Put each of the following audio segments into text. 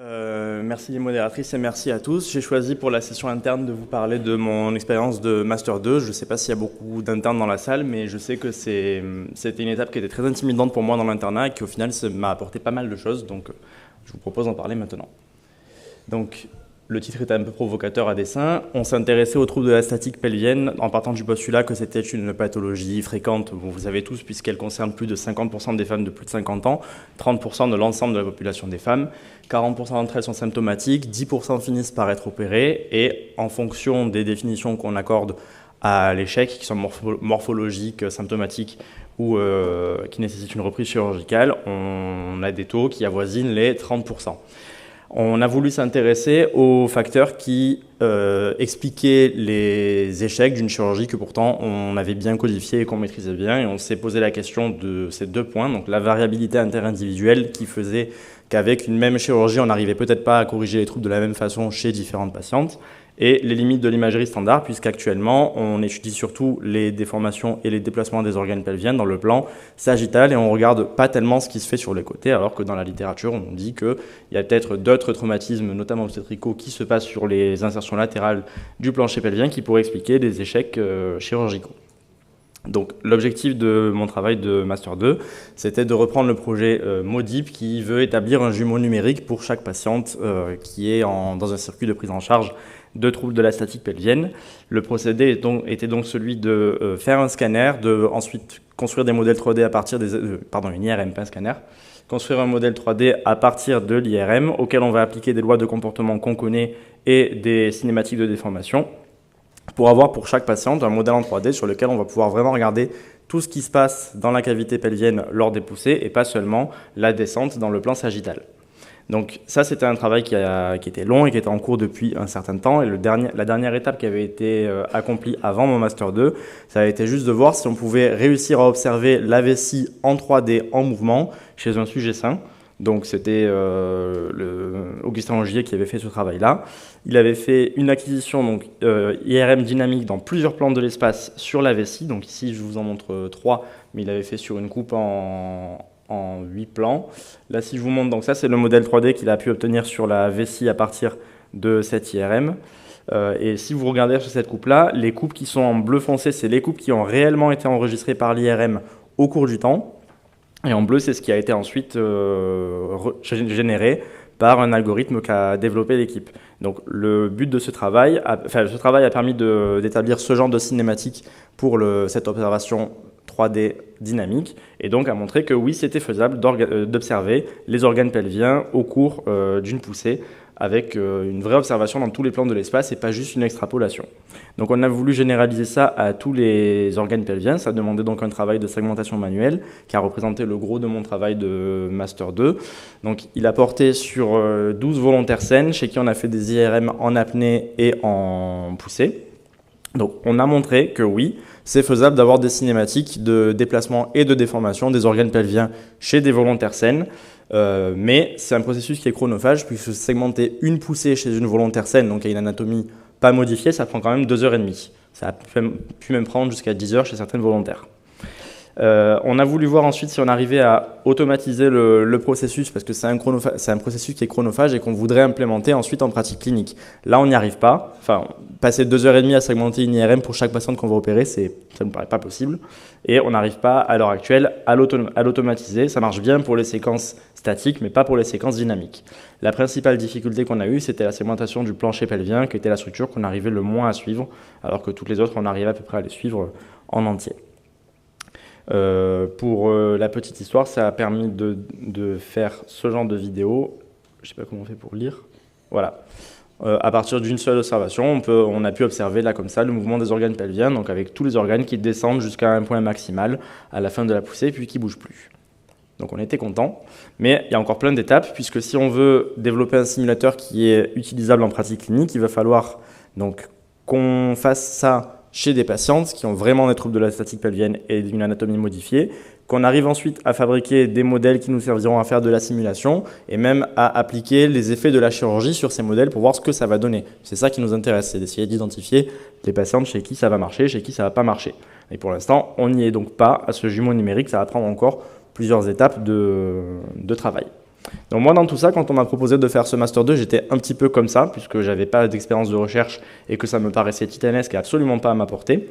Merci les modératrices et merci à tous. J'ai choisi pour la session interne de vous parler de mon expérience de Master 2. Je ne sais pas s'il y a beaucoup d'internes dans la salle, mais je sais que c'était une étape qui était très intimidante pour moi dans l'internat et qui au final ça m'a apporté pas mal de choses. Donc je vous propose d'en parler maintenant. Donc le titre est un peu provocateur à dessein. On s'intéressait aux troubles de la statique pelvienne en partant du postulat que c'était une pathologie fréquente, vous savez tous, puisqu'elle concerne plus de 50% des femmes de plus de 50 ans, 30% de l'ensemble de la population des femmes. 40% d'entre elles sont symptomatiques, 10% finissent par être opérées et en fonction des définitions qu'on accorde à l'échec, qui sont morphologiques, symptomatiques ou qui nécessitent une reprise chirurgicale, on a des taux qui avoisinent les 30%. On a voulu s'intéresser aux facteurs qui expliquaient les échecs d'une chirurgie que pourtant on avait bien codifiée et qu'on maîtrisait bien. Et on s'est posé la question de ces deux points, donc la variabilité interindividuelle qui faisait qu'avec une même chirurgie, on n'arrivait peut-être pas à corriger les troubles de la même façon chez différentes patientes, et les limites de l'imagerie standard, puisqu'actuellement, on étudie surtout les déformations et les déplacements des organes pelviens dans le plan sagittal, et on ne regarde pas tellement ce qui se fait sur les côtés, alors que dans la littérature, on dit qu'il y a peut-être d'autres traumatismes, notamment obstétricaux, qui se passent sur les insertions latérales du plancher pelvien, qui pourraient expliquer des échecs chirurgicaux. Donc l'objectif de mon travail de Master 2, c'était de reprendre le projet MODIP qui veut établir un jumeau numérique pour chaque patiente qui est dans un circuit de prise en charge de troubles de la statique pelvienne. Le procédé était donc celui de faire un scanner, de ensuite construire des modèles 3D à partir une IRM, pas un scanner, construire un modèle 3D à partir de l'IRM auquel on va appliquer des lois de comportement qu'on connaît et des cinématiques de déformation, pour avoir pour chaque patiente un modèle en 3D sur lequel on va pouvoir vraiment regarder tout ce qui se passe dans la cavité pelvienne lors des poussées et pas seulement la descente dans le plan sagittal. Donc ça, c'était un travail qui était long et qui était en cours depuis un certain temps. Et la dernière étape qui avait été accomplie avant mon Master 2, ça a été juste de voir si on pouvait réussir à observer la vessie en 3D en mouvement chez un sujet sain. Donc c'était Augustin Angier qui avait fait ce travail-là. Il avait fait une acquisition donc, IRM dynamique dans plusieurs plans de l'espace sur la vessie. Donc ici, je vous en montre 3, mais il avait fait sur une coupe en 8 plans. Là, si je vous montre, donc ça c'est le modèle 3D qu'il a pu obtenir sur la vessie à partir de cette IRM. Et si vous regardez sur cette coupe-là, les coupes qui sont en bleu foncé, c'est les coupes qui ont réellement été enregistrées par l'IRM au cours du temps. Et en bleu, c'est ce qui a été ensuite généré par un algorithme qu'a développé l'équipe. Donc le but de ce travail a permis d'établir ce genre de cinématique pour cette observation 3D dynamique, et donc a montré que oui, c'était faisable d'observer les organes pelviens au cours d'une poussée, avec une vraie observation dans tous les plans de l'espace et pas juste une extrapolation. Donc on a voulu généraliser ça à tous les organes pelviens. Ça demandait donc un travail de segmentation manuelle qui a représenté le gros de mon travail de Master 2. Donc il a porté sur 12 volontaires saines chez qui on a fait des IRM en apnée et en poussée. Donc on a montré que oui, c'est faisable d'avoir des cinématiques de déplacement et de déformation des organes pelviens chez des volontaires saines. Mais c'est un processus qui est chronophage, puisque segmenter une poussée chez une volontaire saine, donc il y a une anatomie pas modifiée, ça prend quand même 2h30. Ça a pu même prendre jusqu'à 10 heures chez certaines volontaires. On a voulu voir ensuite si on arrivait à automatiser le processus, parce que c'est un processus qui est chronophage et qu'on voudrait implémenter ensuite en pratique clinique. Là, on n'y arrive pas. Enfin, passer 2h30 à segmenter une IRM pour chaque patiente qu'on va opérer, ça ne me paraît pas possible. Et on n'arrive pas, à l'heure actuelle, à l'automatiser. Ça marche bien pour les séquences statiques, mais pas pour les séquences dynamiques. La principale difficulté qu'on a eue, c'était la segmentation du plancher pelvien, qui était la structure qu'on arrivait le moins à suivre, alors que toutes les autres, on arrivait à peu près à les suivre en entier. Pour la petite histoire, ça a permis de faire ce genre de vidéo. Je ne sais pas comment on fait pour lire. Voilà. À partir d'une seule observation, on a pu observer là comme ça le mouvement des organes pelviens, donc avec tous les organes qui descendent jusqu'à un point maximal à la fin de la poussée, puis qui ne bougent plus. Donc on était content, mais il y a encore plein d'étapes, puisque si on veut développer un simulateur qui est utilisable en pratique clinique, il va falloir donc qu'on fasse ça chez des patientes qui ont vraiment des troubles de la statique pelvienne et une anatomie modifiée, qu'on arrive ensuite à fabriquer des modèles qui nous serviront à faire de la simulation et même à appliquer les effets de la chirurgie sur ces modèles pour voir ce que ça va donner. C'est ça qui nous intéresse, c'est d'essayer d'identifier les patientes chez qui ça va marcher, chez qui ça ne va pas marcher. Et pour l'instant, on n'y est donc pas à ce jumeau numérique, ça va prendre encore plusieurs étapes de travail. Donc moi, dans tout ça, quand on m'a proposé de faire ce Master 2, j'étais un petit peu comme ça, puisque je n'avais pas d'expérience de recherche et que ça me paraissait titanesque et absolument pas à m'apporter.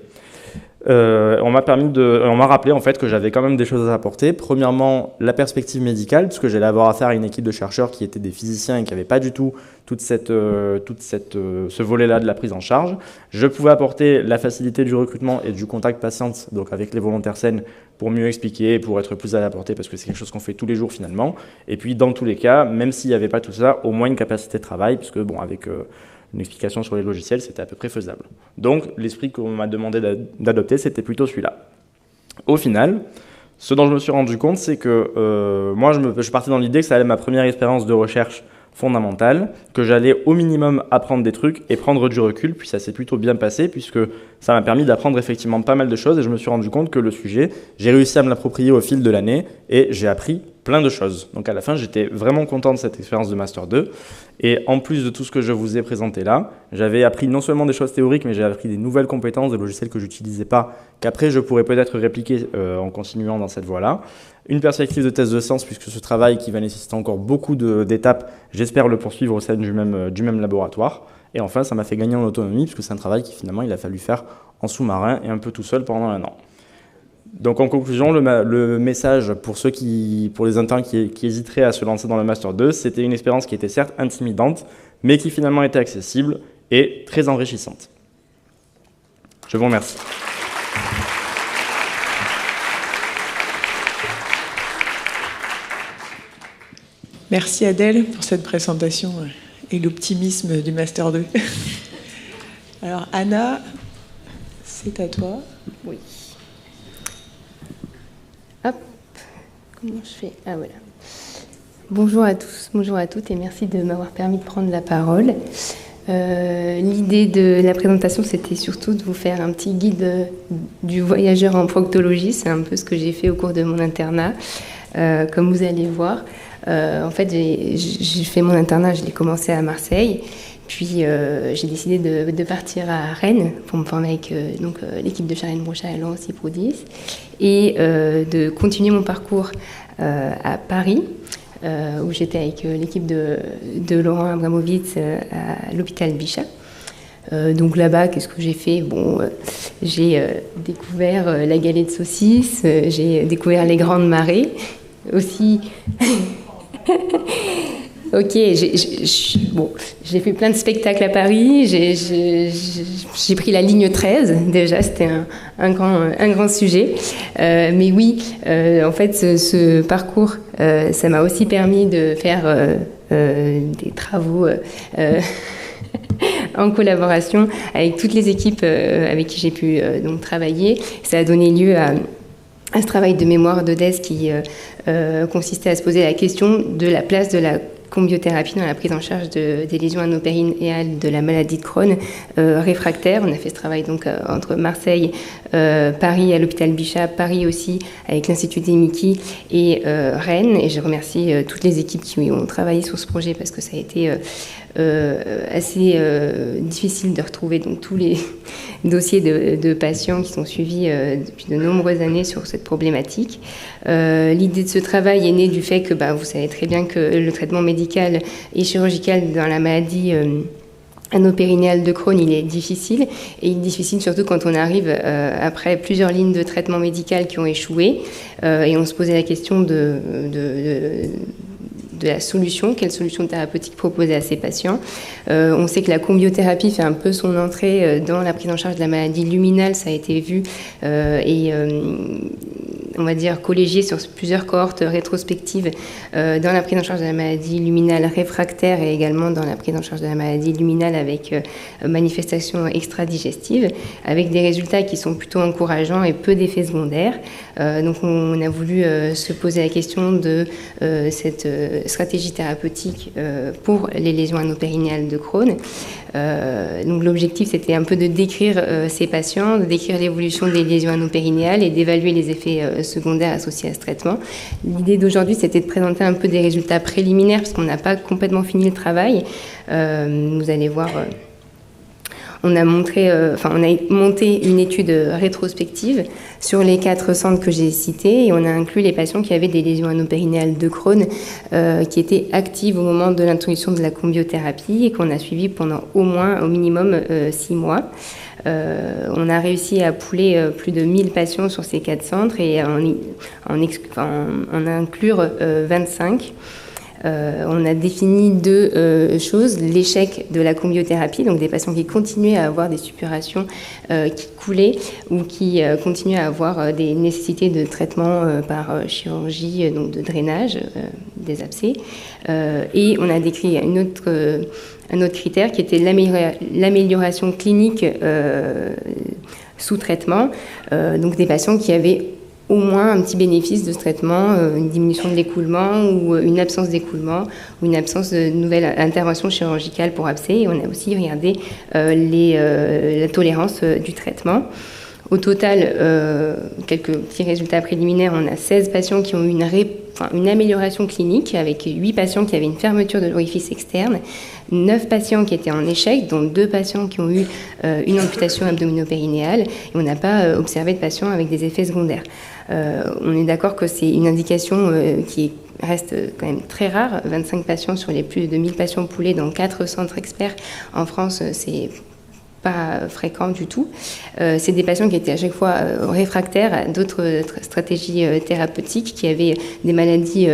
On m'a rappelé en fait que j'avais quand même des choses à apporter. Premièrement, la perspective médicale, puisque j'allais avoir affaire à une équipe de chercheurs qui étaient des physiciens et qui n'avaient pas du tout ce volet-là de la prise en charge. Je pouvais apporter la facilité du recrutement et du contact patient, donc avec les volontaires saines, pour mieux expliquer, pour être plus à la portée, parce que c'est quelque chose qu'on fait tous les jours finalement. Et puis dans tous les cas, même s'il n'y avait pas tout ça, au moins une capacité de travail, puisque bon, avec une explication sur les logiciels, c'était à peu près faisable. Donc l'esprit qu'on m'a demandé d'adopter, c'était plutôt celui-là. Au final, ce dont je me suis rendu compte, c'est que moi, je partais dans l'idée que ça allait être ma première expérience de recherche fondamentale, que j'allais au minimum apprendre des trucs et prendre du recul, puis ça s'est plutôt bien passé, puisque ça m'a permis d'apprendre effectivement pas mal de choses, et je me suis rendu compte que le sujet, j'ai réussi à me l'approprier au fil de l'année, et j'ai appris plein de choses. Donc à la fin, j'étais vraiment content de cette expérience de Master 2, et en plus de tout ce que je vous ai présenté là, j'avais appris non seulement des choses théoriques, mais j'ai appris des nouvelles compétences, des logiciels que je n'utilisais pas, qu'après je pourrais peut-être répliquer en continuant dans cette voie-là. Une perspective de thèse de sens, puisque ce travail qui va nécessiter encore beaucoup d'étapes, j'espère le poursuivre au sein du même laboratoire. Et enfin, ça m'a fait gagner en autonomie, puisque c'est un travail qui finalement il a fallu faire en sous-marin et un peu tout seul pendant 1 an. Donc en conclusion, le message pour les internes qui hésiteraient à se lancer dans le Master 2, c'était une expérience qui était certes intimidante, mais qui finalement était accessible et très enrichissante. Je vous remercie. Merci Adèle pour cette présentation et l'optimisme du Master 2. Alors Anna, c'est à toi. Oui. Hop, comment je fais? Ah voilà. Bonjour à tous, bonjour à toutes et merci de m'avoir permis de prendre la parole. L'idée de la présentation, c'était surtout de vous faire un petit guide du voyageur en proctologie. C'est un peu ce que j'ai fait au cours de mon internat, comme vous allez voir. En fait, j'ai fait mon internat, je l'ai commencé à Marseille, puis j'ai décidé de partir à Rennes pour me former avec l'équipe de Charlène Brocha et Laurent Ciproudis et de continuer mon parcours à Paris, où j'étais avec l'équipe de Laurent Abramovitz à l'hôpital Bichat. Donc là-bas, qu'est-ce que j'ai fait? Bon, j'ai découvert la galette de saucisse, j'ai découvert les grandes marées aussi. Ok, j'ai fait plein de spectacles à Paris, j'ai pris la ligne 13, déjà c'était un grand sujet. Mais oui, en fait, ce parcours, ça m'a aussi permis de faire des travaux en collaboration avec toutes les équipes avec qui j'ai pu donc travailler. Ça a donné lieu à ce travail de mémoire de thèse qui consistait à se poser la question de la place de la combiothérapie dans la prise en charge des lésions anopérinéales de la maladie de Crohn réfractaire. On a fait ce travail donc entre Marseille, Paris à l'hôpital Bichat, Paris aussi avec l'Institut des Mickey et Rennes. Et je remercie toutes les équipes qui ont travaillé sur ce projet parce que ça a été assez difficile de retrouver donc tous les dossiers de patients qui sont suivis depuis de nombreuses années sur cette problématique. L'idée de ce travail est née du fait que vous savez très bien que le traitement médical et chirurgical dans la maladie anopérinéale de Crohn, il est difficile, et il est difficile surtout quand on arrive après plusieurs lignes de traitement médical qui ont échoué, et on se posait la question de la solution, quelle solution thérapeutique proposer à ces patients. On sait que la combiothérapie fait un peu son entrée dans la prise en charge de la maladie luminale, ça a été vu, et on va dire collégié sur plusieurs cohortes rétrospectives dans la prise en charge de la maladie luminale réfractaire et également dans la prise en charge de la maladie luminale avec manifestations extra-digestives, avec des résultats qui sont plutôt encourageants et peu d'effets secondaires. Donc on a voulu se poser la question de cette stratégie thérapeutique pour les lésions anopérinéales de Crohn. Donc l'objectif, c'était un peu de décrire ces patients, de décrire l'évolution des lésions anopérinéales et d'évaluer les effets secondaires associés à ce traitement. L'idée d'aujourd'hui, c'était de présenter un peu des résultats préliminaires, parce qu'on n'a pas complètement fini le travail. Vous allez voir On a monté une étude rétrospective sur les 4 centres que j'ai cités et on a inclus les patients qui avaient des lésions anopérinéales de Crohn qui étaient actives au moment de l'introduction de la combiothérapie et qu'on a suivi pendant au minimum 6 mois. On a réussi à pouler plus de 1000 patients sur ces 4 centres et en inclure 25. On a défini 2 choses, l'échec de la combiothérapie, donc des patients qui continuaient à avoir des suppurations qui coulaient ou qui continuaient à avoir des nécessités de traitement par chirurgie, donc de drainage des abcès. Et on a décrit un autre critère qui était l'amélioration clinique sous traitement, donc des patients qui avaient au moins un petit bénéfice de ce traitement, une diminution de l'écoulement ou une absence d'écoulement ou une absence de nouvelle intervention chirurgicale pour abcès. Et on a aussi regardé la tolérance du traitement. Au total, quelques petits résultats préliminaires, on a 16 patients qui ont eu une amélioration clinique avec 8 patients qui avaient une fermeture de l'orifice externe, 9 patients qui étaient en échec, dont 2 patients qui ont eu une amputation abdominopérinéale et on n'a pas observé de patients avec des effets secondaires. On est d'accord que c'est une indication qui reste quand même très rare. 25 patients sur les plus de 1000 patients poulés dans 4 centres experts en France, c'est pas fréquent du tout. C'est des patients qui étaient à chaque fois réfractaires à d'autres stratégies thérapeutiques, qui avaient des maladies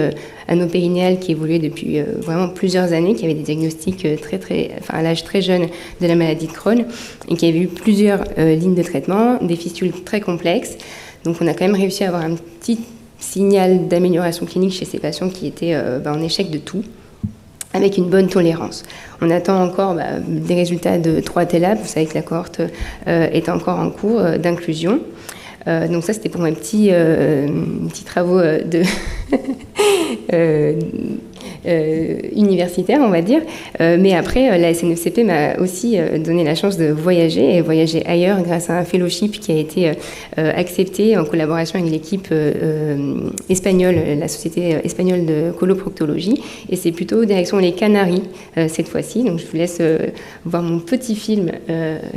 anopérinéales qui évoluaient depuis vraiment plusieurs années, qui avaient des diagnostics à l'âge très jeune de la maladie de Crohn, et qui avaient eu plusieurs lignes de traitement, des fistules très complexes. Donc on a quand même réussi à avoir un petit signal d'amélioration clinique chez ces patients qui étaient en échec de tout, avec une bonne tolérance. On attend encore des résultats de 3 TELAP. Vous savez que la cohorte est encore en cours d'inclusion. Donc ça, c'était pour mes petits travaux universitaires, on va dire. Mais après, la SNFCP m'a aussi donné la chance de voyager ailleurs grâce à un fellowship qui a été accepté en collaboration avec l'équipe espagnole, la Société espagnole de coloproctologie. Et c'est plutôt direction les Canaries cette fois-ci. Donc je vous laisse voir mon petit film,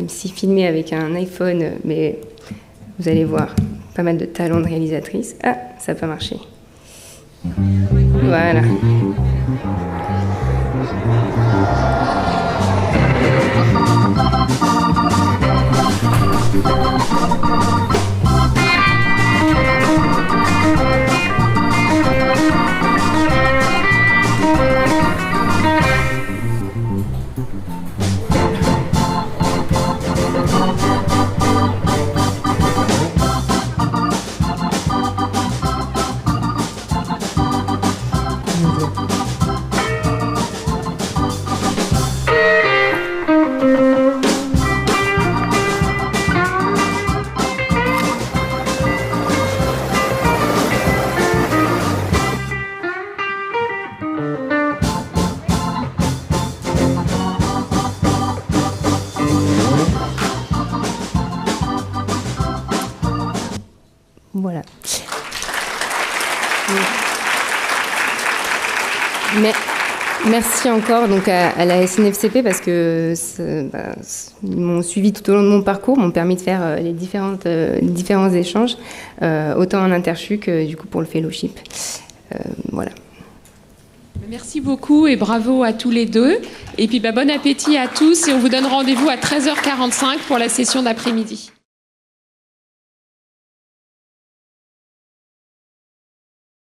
si filmé avec un iPhone, mais vous allez voir pas mal de talent de réalisatrice. Ah, ça n'a pas marché. Voilà. Voilà. Mais merci encore donc à la SNFCP parce que ils m'ont suivi tout au long de mon parcours, m'ont permis de faire les différents échanges, autant en interchu que du coup pour le fellowship. Voilà. Merci beaucoup et bravo à tous les deux. Et puis bon appétit à tous et on vous donne rendez-vous à 13h45 pour la session d'après-midi.